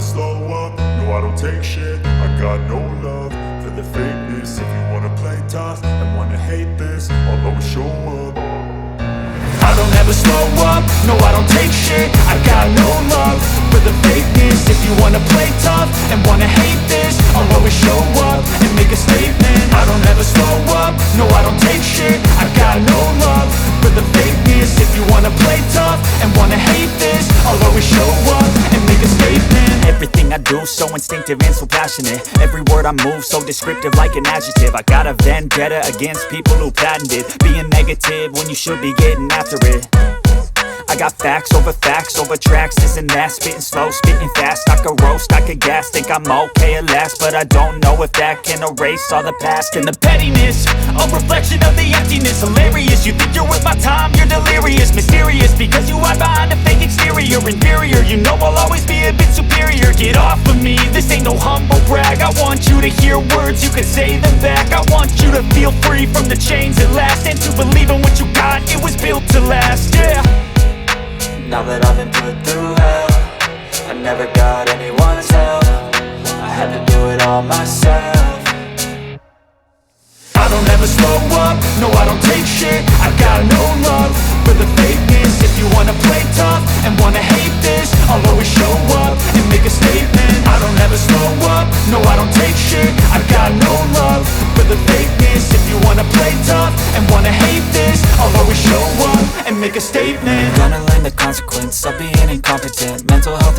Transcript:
slow up, no I don't take shit. I got no love for the fakeness. If you wanna play tough and wanna hate this, I'll always show up. I don't ever slow up, no I don't take shit. I got no love for the fakeness. If you wanna play tough and wanna hate this, I'll always show up and make a statement. I don't ever slow up, no I don't take shit. I got no love for the fakeness. If you wanna play tough and wanna hate this, I'll always show up and make a statement. Everything I do so instinctive and so passionate. Every word I move so descriptive like an adjective. I got a vendetta against people who patented being negative when you should be getting after it. I got facts over tracks, this and that. Spitting slow, spitting fast, I could roast, I could gas. Think I'm okay at last, but I don't know if that can erase all the past. And the pettiness, a reflection of the emptiness. Hilarious, you think you're worth my time, you're delirious. Mysterious, because you hide behind a fake exterior. Inferior, you know I'll always be a bit superior. Get off of me, this ain't no humble brag. I want you to hear words, you can say them back. I want you to feel free from the chains at last, and to believe in what you got, it was built to last, yeah. Now that I've been put through hell, I never got anyone's help. I had to do it all myself. I don't ever slow up, no I don't take shit. I got no love for the fakeness. If you wanna play tough and wanna hate this, I'll always show up and make a statement. I don't ever slow up, no I don't take shit. I got no love for the fakeness. If you wanna play tough and wanna hate this, I'll always show up and make a statement. Gonna learn the consequence of being incompetent. Mental health